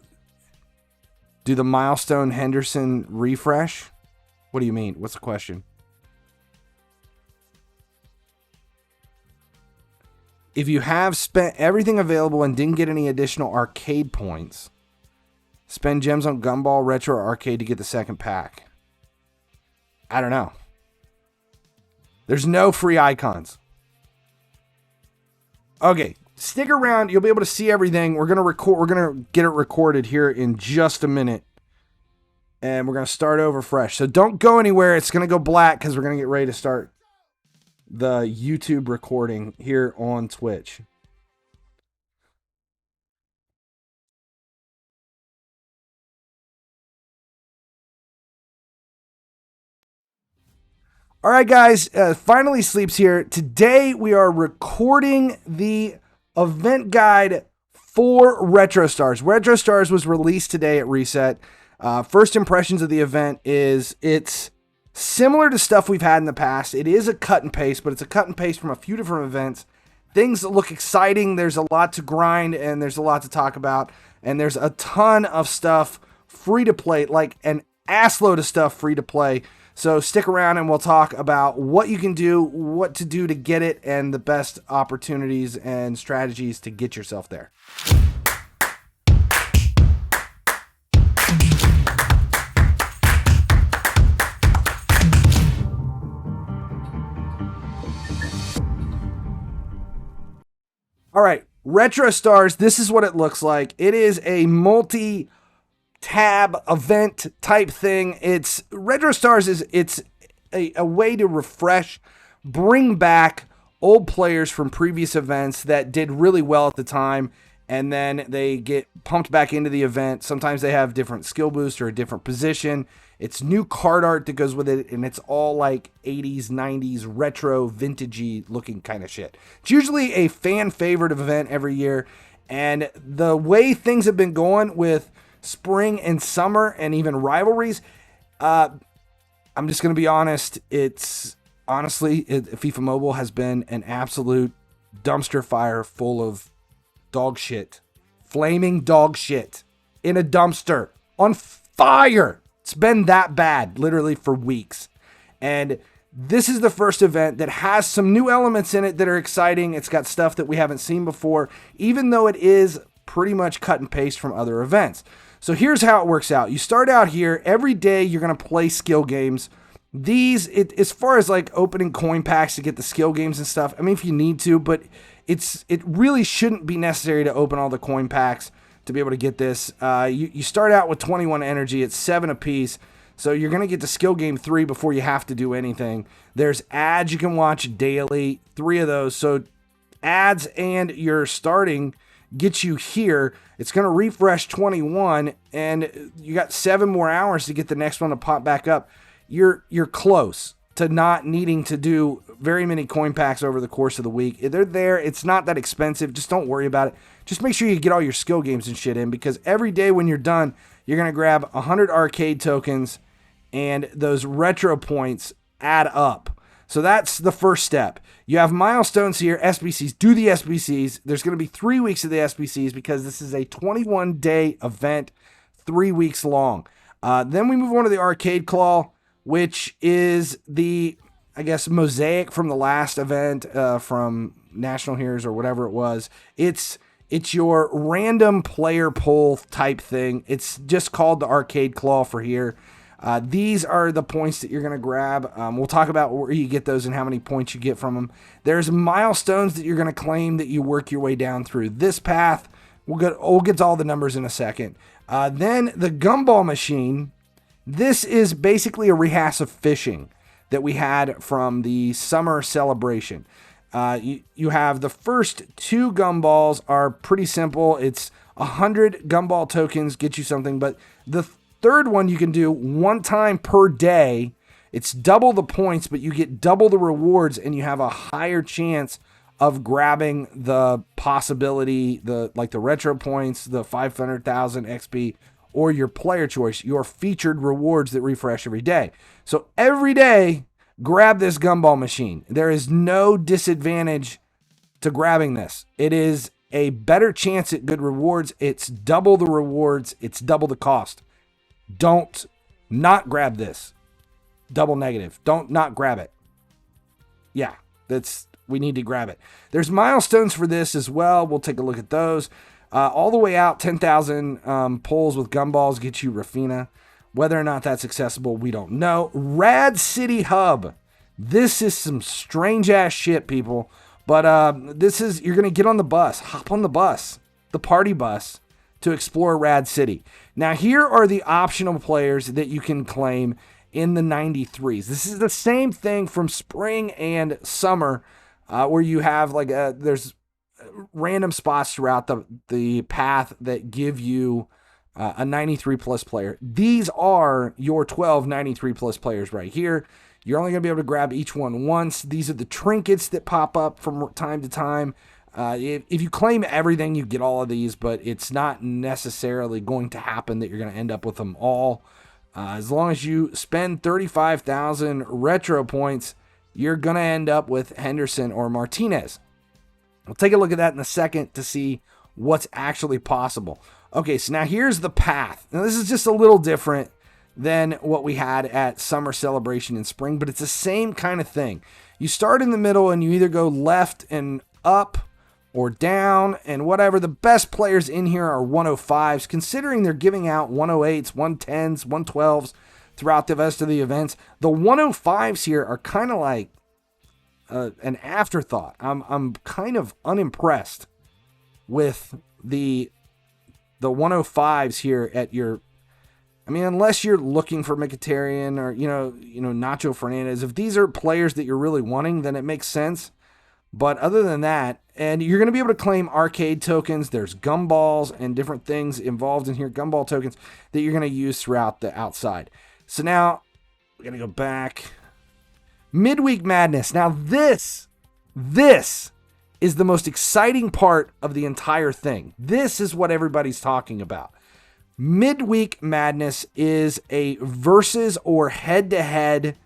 Do the Milestone Henderson refresh? What do you mean? What's the question? If you have spent everything available and didn't get any additional arcade points, spend gems on Gumball, Retro, or Arcade to get the second pack. I don't know. There's no free icons. Okay, stick around. You'll be able to see everything. We're gonna record. We're gonna get it recorded here in just a minute, and we're gonna start over fresh. So don't go anywhere. It's gonna go black because we're gonna get ready to start the YouTube recording here on Twitch. All right, guys, finally Sleeps here. Today we are recording the event guide for Retro Stars. Retro Stars was released today at Reset. First impressions of the event is it's similar to stuff we've had in the past. It is a cut and paste, but it's a cut and paste from a few different events. Things that look exciting. There's a lot to grind, and there's a lot to talk about. And there's a ton of stuff free to play, like an assload of stuff free to play. So stick around and we'll talk about what you can do, what to do to get it, and the best opportunities and strategies to get yourself there. All right, Retro Stars, this is what it looks like. It is a multi-tab event type thing. It's Retro Stars it's a way to refresh, bring back old players from previous events that did really well at the time, and then they get pumped back into the event. Sometimes they have different skill boost or a different position. It's new card art that goes with it, and it's all like 80s, 90s, retro, vintagey looking kind of shit. It's usually a fan favorite event every year, and the way things have been going with spring and summer and even rivalries, I'm just going to be honest, FIFA Mobile has been an absolute dumpster fire full of dog shit. Flaming dog shit in a dumpster on fire. It's been that bad, literally, for weeks. And this is the first event that has some new elements in it that are exciting. It's got stuff that we haven't seen before, even though it is pretty much cut and paste from other events. So here's how it works out. You start out here. Every day you're going to play skill games. As far as like opening coin packs to get the skill games and stuff, I mean, if you need to, but it really shouldn't be necessary to open all the coin packs to be able to get this. You start out with 21 energy. It's 7 apiece. So you're going to get to skill game 3 before you have to do anything. There's ads you can watch daily, 3 of those. So ads and your starting get you here. It's going to refresh 21, and you got 7 more hours to get the next one to pop back up. You're close to not needing to do very many coin packs over the course of the week. They're there. It's not that expensive. Just don't worry about it. Just make sure you get all your skill games and shit in, because every day when you're done, you're going to grab 100 arcade tokens, and those retro points add up. So that's the first step. You have milestones here, SBCs. Do the SBCs. There's going to be 3 weeks of the SBCs because this is a 21-day event, 3 weeks long. Then we move on to the Arcade Claw, which is the, I guess, mosaic from the last event from National Heroes or whatever it was. It's your random player pull type thing. It's just called the Arcade Claw for here. These are the points that you're going to grab. We'll talk about where you get those and how many points you get from them. There's milestones that you're going to claim that you work your way down through this path. We'll get to all the numbers in a second. Then the Gumball Machine. This is basically a rehash of fishing that we had from the summer celebration. You have the first 2 gumballs are pretty simple. It's 100 gumball tokens get you something, but the third one you can do 1 time per day. It's double the points, but you get double the rewards, and you have a higher chance of grabbing the possibility, the retro points, the 500,000 XP, or your player choice, your featured rewards that refresh every day. So every day, grab this Gumball Machine. There is no disadvantage to grabbing this. It is a better chance at good rewards. It's double the rewards. It's double the cost. Don't not grab this. Double negative. Don't not grab it. Yeah, we need to grab it. There's milestones for this as well. We'll take a look at those. All the way out, 10,000 pulls with gumballs get you Rafina. Whether or not that's accessible, we don't know. Rad City Hub. This is some strange ass shit, people. But you're going to get on the bus. Hop on the bus. The party bus. To explore Rad City. Now, here are the optional players that you can claim in the 93s. This is the same thing from spring and summer, where you have there's random spots throughout the path that give you a 93 plus player. These are your 12 93 plus players right here. You're only going to be able to grab each one once. These are the trinkets that pop up from time to time. If you claim everything, you get all of these, but it's not necessarily going to happen that you're going to end up with them all. As long as you spend 35,000 retro points, you're going to end up with Henderson or Martinez. We'll take a look at that in a second to see what's actually possible. Okay, so now here's the path. Now this is just a little different than what we had at Summer Celebration in spring, but it's the same kind of thing. You start in the middle and you either go left and up or down, and whatever. The best players in here are 105s, considering they're giving out 108s, 110s, 112s throughout the rest of the events. The 105s here are kind of like an afterthought. I'm kind of unimpressed with the 105s here at your. I mean, unless you're looking for Mkhitaryan or you know Nacho Fernandez, if these are players that you're really wanting, then it makes sense. But other than that, and you're going to be able to claim arcade tokens. There's gumballs and different things involved in here, gumball tokens that you're going to use throughout the outside. So now we're going to go back. Midweek Madness. Now this is the most exciting part of the entire thing. This is what everybody's talking about. Midweek Madness is a versus or head-to-head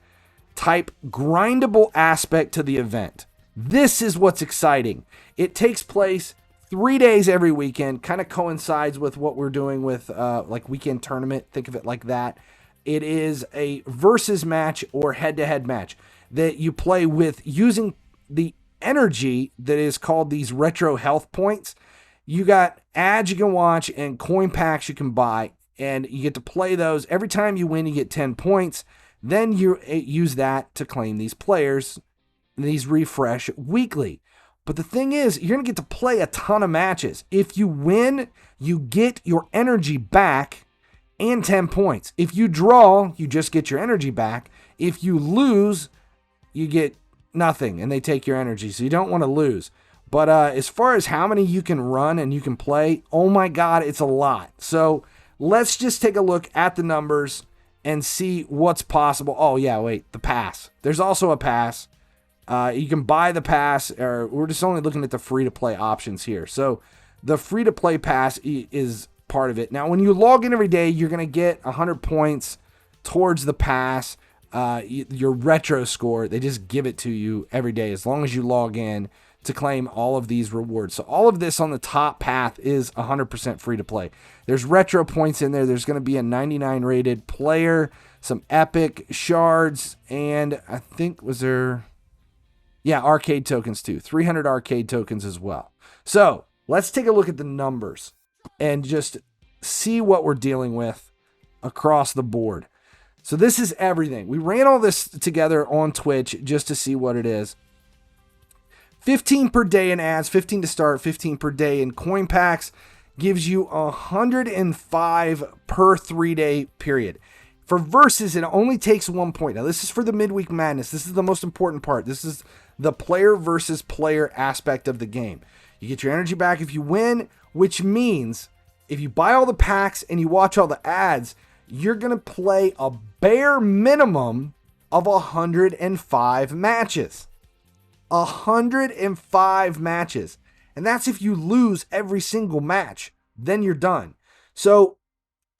type grindable aspect to the event. This is what's exciting. It takes place 3 days every weekend, kind of coincides with what we're doing with like weekend tournament. Think of it like that. It is a versus match or head-to-head match that you play with using the energy that is called these retro health points. You got ads you can watch and coin packs you can buy. and you get to play those. Every time you win, you get 10 points. Then you use that to claim these players. These refresh weekly. But the thing is, you're going to get to play a ton of matches. If you win, you get your energy back and 10 points. If you draw, you just get your energy back. If you lose, you get nothing and they take your energy. So you don't want to lose. But as far as how many you can run and you can play, oh my God, it's a lot. So let's just take a look at the numbers and see what's possible. Oh yeah, wait, the pass. There's also a pass. You can buy the pass, or we're just only looking at the free-to-play options here. So the free-to-play pass is part of it. Now, when you log in every day, you're going to get 100 points towards the pass. Your retro score, they just give it to you every day as long as you log in to claim all of these rewards. So all of this on the top path is 100% free-to-play. There's retro points in there. There's going to be a 99 rated player, some epic shards, and I think arcade tokens too. 300 arcade tokens as well. So let's take a look at the numbers and just see what we're dealing with across the board. So this is everything. We ran all this together on Twitch just to see what it is. 15 per day in ads, 15 to start, 15 per day in coin packs gives you 105 per 3-day period. For versus, it only takes 1 point. Now, this is for the Midweek Madness. This is the most important part. This is the player versus player aspect of the game. You get your energy back if you win, which means if you buy all the packs and you watch all the ads, you're going to play a bare minimum of 105 matches. 105 matches. And that's if you lose every single match. Then you're done. So,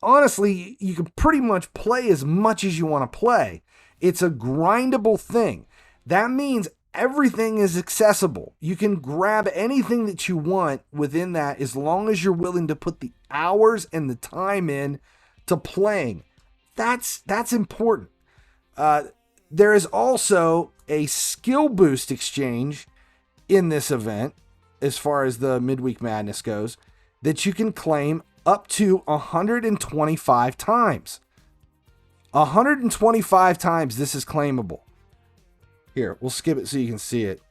honestly, you can pretty much play as much as you want to play. It's a grindable thing. That means everything is accessible. You can grab anything that you want within that as long as you're willing to put the hours and the time in to playing. That's important. There is also a skill boost exchange in this event, as far as the Midweek Madness goes, that you can claim up to 125 times. 125 times this is claimable. Here, we'll skip it so you can see it.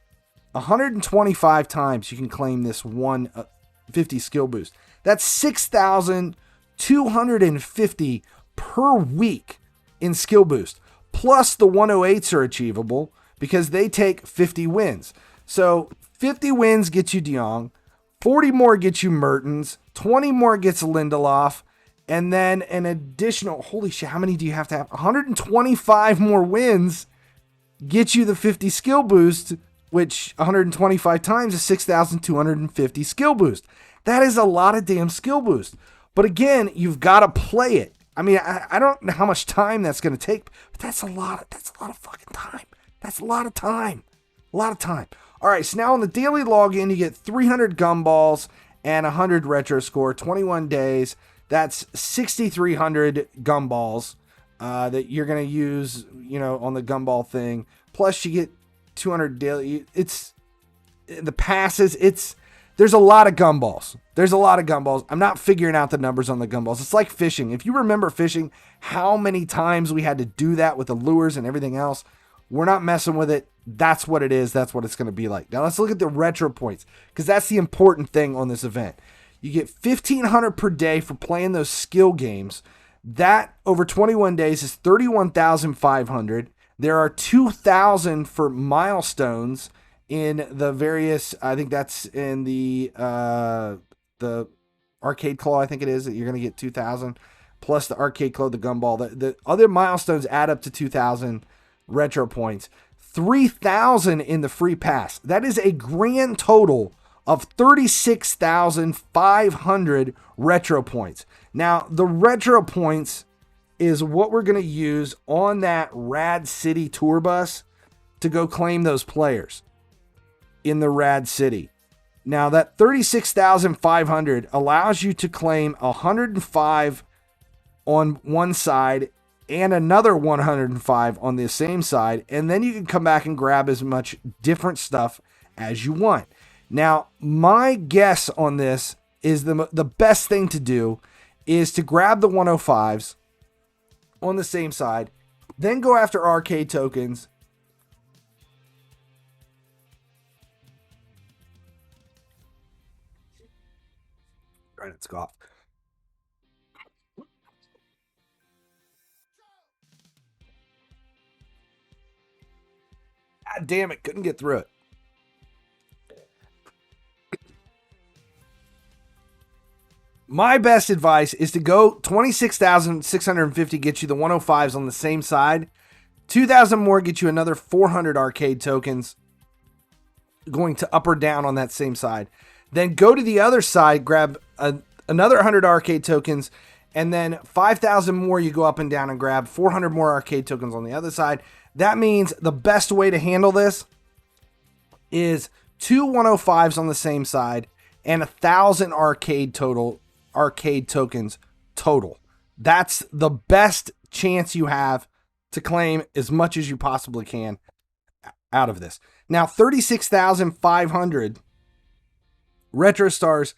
125 times you can claim this 150 skill boost. That's 6,250 per week in skill boost. Plus the 108s are achievable because they take 50 wins. So 50 wins gets you De Jong, 40 more gets you Mertens, 20 more gets Lindelof, and then an additional, holy shit, how many do you have to have? 125 more wins get you the 50 skill boost, which 125 times is 6,250 skill boost. That is a lot of damn skill boost. But again, you've got to play it. I mean, I don't know how much time that's going to take, but that's a lot of fucking time. That's a lot of time. A lot of time. All right, so now on the daily login, you get 300 gumballs and 100 retro score, 21 days. That's 6,300 gumballs that you're going to use, on the gumball thing. Plus, you get 200 daily. It's the passes. There's a lot of gumballs. I'm not figuring out the numbers on the gumballs. It's like fishing. If you remember fishing, how many times we had to do that with the lures and everything else, we're not messing with it. That's what it is. That's what it's going to be like. Now let's look at the retro points, because that's the important thing on this event. You get 1,500 per day for playing those skill games. That over 21 days is 31,500. There are 2,000 for milestones in the various, I think that's in the arcade claw, I think it is, that you're going to get 2,000 plus the arcade claw, the gumball. The other milestones add up to 2,000 retro points. 3,000 in the free pass. That is a grand total of 36,500 retro points. Now, the retro points is what we're going to use on that Rad City tour bus to go claim those players in the Rad City. Now, that 36,500 allows you to claim 105 on one side and another 105 on the same side, and then you can come back and grab as much different stuff as you want. Now, my guess on this is the best thing to do is to grab the 105s on the same side, then go after arcade tokens. Trying to scoff. God damn it, couldn't get through it. My best advice is to go 26,650 get you the 105s on the same side. 2,000 more get you another 400 arcade tokens going to up or down on that same side. Then go to the other side, grab another 100 arcade tokens, and then 5,000 more you go up and down and grab 400 more arcade tokens on the other side. That means the best way to handle this is 2 105s on the same side and 1,000 arcade tokens total. That's the best chance you have to claim as much as you possibly can out of this. Now, 36,500 Retro Stars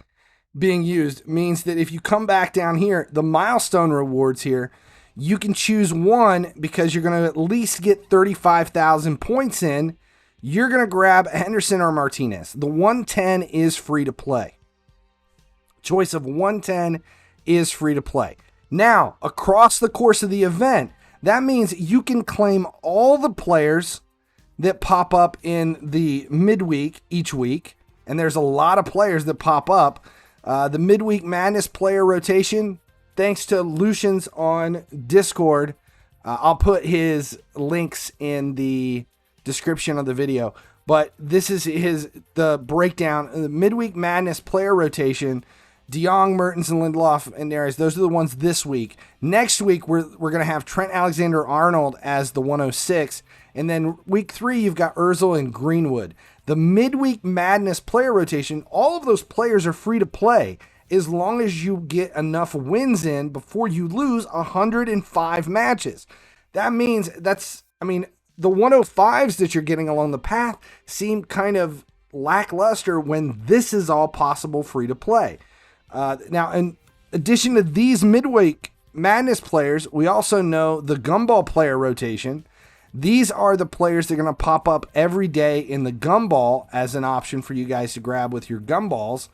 being used means that if you come back down here, the Milestone Rewards here, you can choose one because you're going to at least get 35,000 points in. You're going to grab Henderson or Martinez. The 110 is free to play. Choice of 110 is free to play. Now, across the course of the event, that means you can claim all the players that pop up in the midweek each week. And there's a lot of players that pop up. The Midweek Madness player rotation, thanks to Lucian's on Discord. I'll put his links in the description of the video. But this is the breakdown. The Midweek Madness player rotation. DeYoung, Mertens, and Lindelof and Neres. Those are the ones this week. Next week, we're going to have Trent Alexander-Arnold as the 106. And then week 3, you've got Ozil and Greenwood. The Midweek Madness player rotation, all of those players are free to play as long as you get enough wins in before you lose 105 matches. That means the 105s that you're getting along the path seem kind of lackluster when this is all possible free to play. Now, in addition to these Midweek Madness players, we also know the Gumball player rotation. These are the players that are going to pop up every day in the Gumball as an option for you guys to grab with your Gumballs.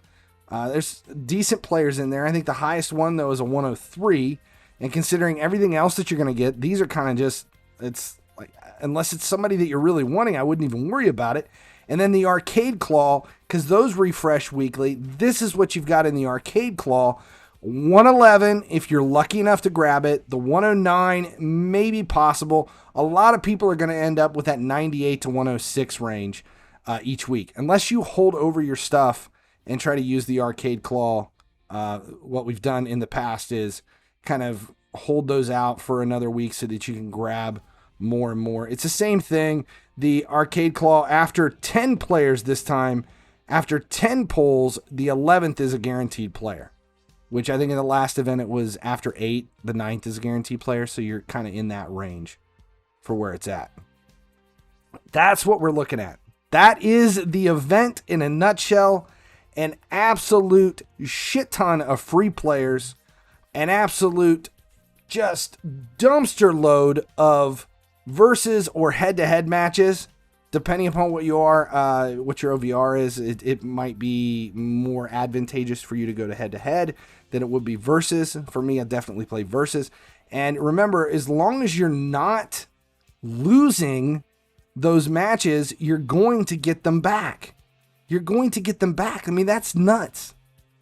There's decent players in there. I think the highest one, though, is a 103. And considering everything else that you're going to get, these are kind of just, it's like, unless it's somebody that you're really wanting, I wouldn't even worry about it. And then the Arcade Claw, because those refresh weekly, this is what you've got in the Arcade Claw. 111, if you're lucky enough to grab it. The 109 may be possible. A lot of people are going to end up with that 98 to 106 range each week. Unless you hold over your stuff and try to use the Arcade Claw, what we've done in the past is kind of hold those out for another week so that you can grab more and more. It's the same thing. The Arcade Claw, after 10 players this time, after 10 pulls, the 11th is a guaranteed player. Which I think in the last event it was after 8, the 9th is a guaranteed player, so you're kind of in that range for where it's at. That's what we're looking at. That is the event in a nutshell. An absolute shit ton of free players. An absolute just dumpster load of versus or head-to-head matches. Depending upon what you are, what your OVR is, it might be more advantageous for you to go to head-to-head than it would be versus. For me, I definitely play versus. And remember, as long as you're not losing those matches, you're going to get them back. You're going to get them back. I mean, that's nuts.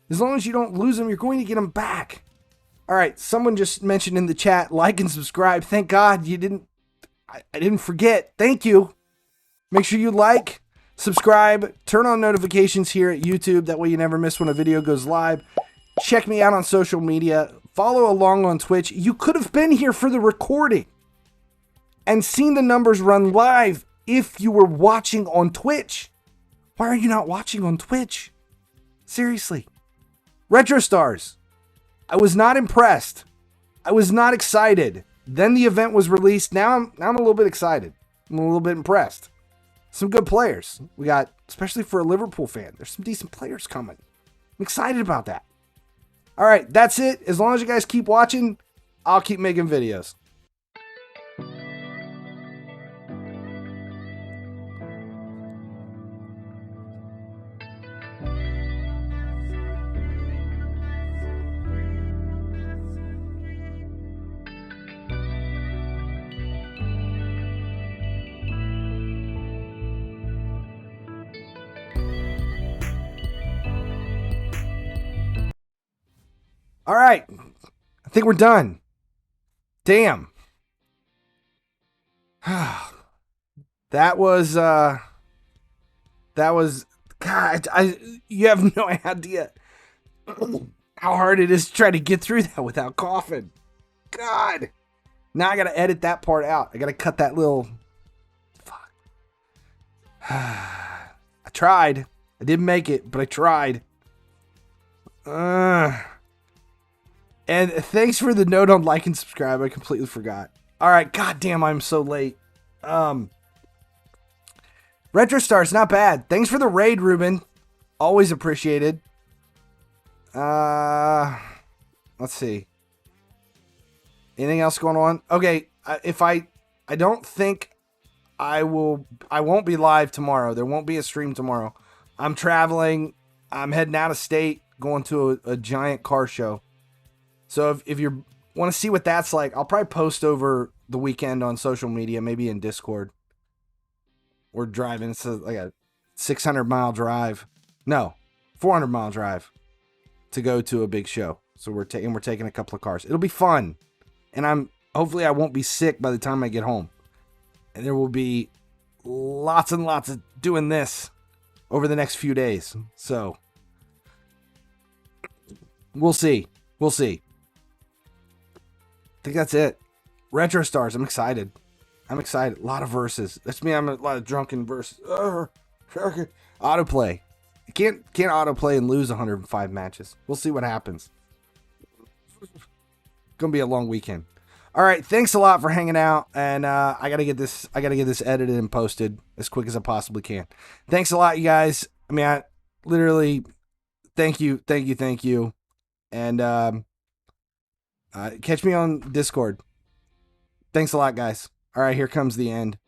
As long as you don't lose them, you're going to get them back. All right, someone just mentioned in the chat, like and subscribe. Thank God you didn't. I didn't forget. Thank you. Make sure you like, subscribe, turn on notifications here at YouTube. That way you never miss when a video goes live. Check me out on social media. Follow along on Twitch. You could have been here for the recording and seen the numbers run live if you were watching on Twitch. Why are you not watching on Twitch? Seriously. Retro Stars. I was not impressed. I was not excited. Then the event was released. Now I'm a little bit excited. I'm a little bit impressed. Some good players. We got, especially for a Liverpool fan, there's some decent players coming. I'm excited about that. All right, that's it. As long as you guys keep watching, I'll keep making videos. All right, I think we're done. Damn. That was God, you have no idea how hard it is to try to get through that without coughing. God. Now I got to edit that part out. I got to cut that little fuck. I tried. I didn't make it, but I tried. And thanks for the note on like and subscribe. I completely forgot. All right, goddamn, I'm so late. Retro Stars, not bad. Thanks for the raid, Ruben. Always appreciated. Let's see. Anything else going on? Okay, if I don't think I won't be live tomorrow. There won't be a stream tomorrow. I'm traveling. I'm heading out of state, going to a giant car show. So if you want to see what that's like, I'll probably post over the weekend on social media, maybe in Discord. We're driving. It's like a 600-mile drive. No, 400-mile drive to go to a big show. So we're taking a couple of cars. It'll be fun. And hopefully I won't be sick by the time I get home. And there will be lots and lots of doing this over the next few days. So we'll see. We'll see. I think that's it. Retro Stars, I'm excited. A lot of verses. That's me. I'm a lot of drunken verses. Autoplay. You can't autoplay and lose 105 matches. We'll see what happens. Gonna be a long weekend. All right, thanks a lot for hanging out, and I gotta get this edited and posted as quick as I possibly can. Thanks a lot, you guys. I mean, I literally thank you, and catch me on Discord. Thanks a lot, guys. All right, here comes the end.